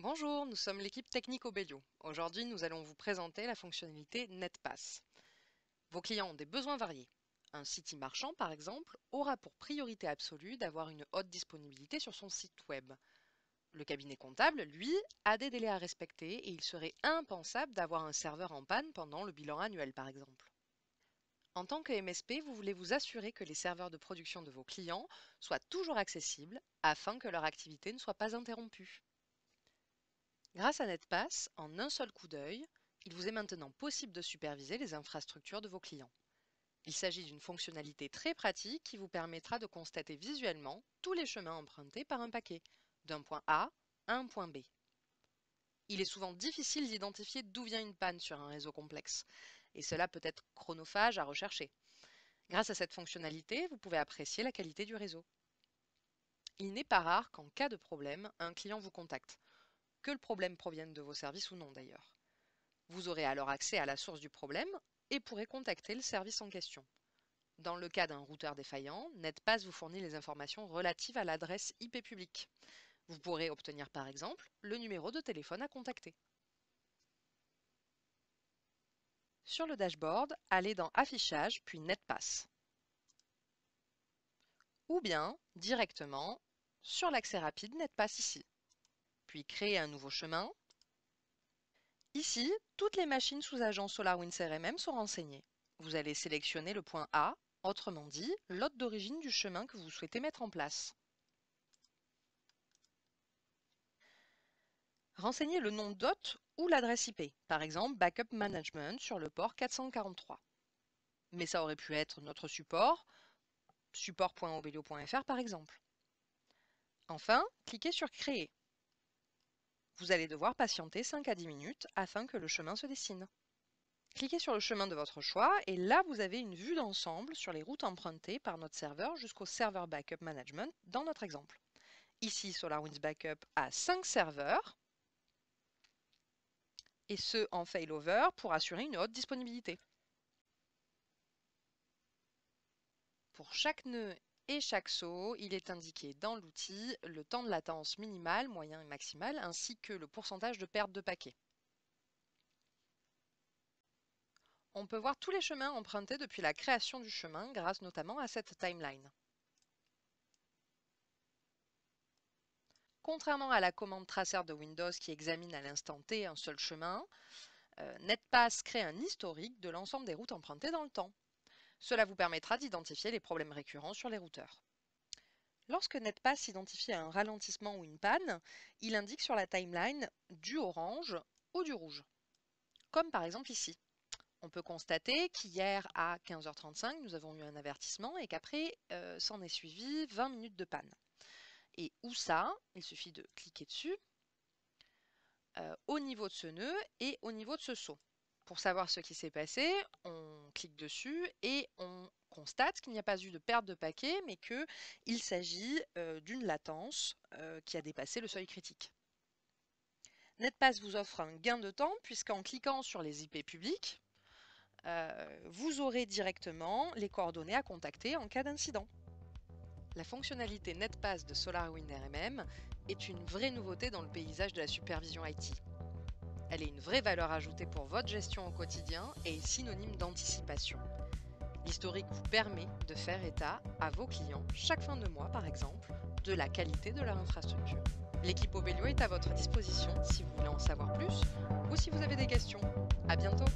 Bonjour, nous sommes l'équipe technique Obelio. Aujourd'hui, nous allons vous présenter la fonctionnalité NetPass. Vos clients ont des besoins variés. Un site e-marchand, par exemple, aura pour priorité absolue d'avoir une haute disponibilité sur son site web. Le cabinet comptable, lui, a des délais à respecter et il serait impensable d'avoir un serveur en panne pendant le bilan annuel, par exemple. En tant que MSP, vous voulez vous assurer que les serveurs de production de vos clients soient toujours accessibles afin que leur activité ne soit pas interrompue. Grâce à NetPass, en un seul coup d'œil, il vous est maintenant possible de superviser les infrastructures de vos clients. Il s'agit d'une fonctionnalité très pratique qui vous permettra de constater visuellement tous les chemins empruntés par un paquet, d'un point A à un point B. Il est souvent difficile d'identifier d'où vient une panne sur un réseau complexe, et cela peut être chronophage à rechercher. Grâce à cette fonctionnalité, vous pouvez apprécier la qualité du réseau. Il n'est pas rare qu'en cas de problème, un client vous contacte, que le problème provienne de vos services ou non d'ailleurs. Vous aurez alors accès à la source du problème et pourrez contacter le service en question. Dans le cas d'un routeur défaillant, NetPass vous fournit les informations relatives à l'adresse IP publique. Vous pourrez obtenir par exemple le numéro de téléphone à contacter. Sur le dashboard, allez dans Affichage puis NetPass. Ou bien directement sur l'accès rapide NetPass ici. Puis créer un nouveau chemin. Ici, toutes les machines sous agent SolarWinds RMM sont renseignées. Vous allez sélectionner le point A, autrement dit, l'hôte d'origine du chemin que vous souhaitez mettre en place. Renseignez le nom d'hôte ou l'adresse IP, par exemple Backup Management sur le port 443. Mais ça aurait pu être notre support, support.obelio.fr par exemple. Enfin, cliquez sur Créer. Vous allez devoir patienter 5 à 10 minutes afin que le chemin se dessine. Cliquez sur le chemin de votre choix et là vous avez une vue d'ensemble sur les routes empruntées par notre serveur jusqu'au serveur Backup Management dans notre exemple. Ici, SolarWinds Backup a 5 serveurs et ce en failover pour assurer une haute disponibilité. Pour chaque nœud et chaque saut, il est indiqué dans l'outil le temps de latence minimal, moyen et maximal ainsi que le pourcentage de perte de paquets. On peut voir tous les chemins empruntés depuis la création du chemin grâce notamment à cette timeline. Contrairement à la commande traceur de Windows qui examine à l'instant T un seul chemin, NetPass crée un historique de l'ensemble des routes empruntées dans le temps. Cela vous permettra d'identifier les problèmes récurrents sur les routeurs. Lorsque NetPass identifie un ralentissement ou une panne, il indique sur la timeline du orange ou du rouge, comme par exemple ici. On peut constater qu'hier à 15h35, nous avons eu un avertissement et qu'après, s'en est suivi 20 minutes de panne. Et où ça? Il suffit de cliquer dessus au niveau de ce nœud et au niveau de ce saut. Pour savoir ce qui s'est passé, on clique dessus et on constate qu'il n'y a pas eu de perte de paquet, mais qu'il s'agit d'une latence qui a dépassé le seuil critique. NetPass vous offre un gain de temps puisqu'en cliquant sur les IP publics, vous aurez directement les coordonnées à contacter en cas d'incident. La fonctionnalité NetPass de SolarWinds RMM est une vraie nouveauté dans le paysage de la supervision IT. Elle est une vraie valeur ajoutée pour votre gestion au quotidien et est synonyme d'anticipation. L'historique vous permet de faire état à vos clients, chaque fin de mois par exemple, de la qualité de leur infrastructure. L'équipe Obelio est à votre disposition si vous voulez en savoir plus ou si vous avez des questions. À bientôt!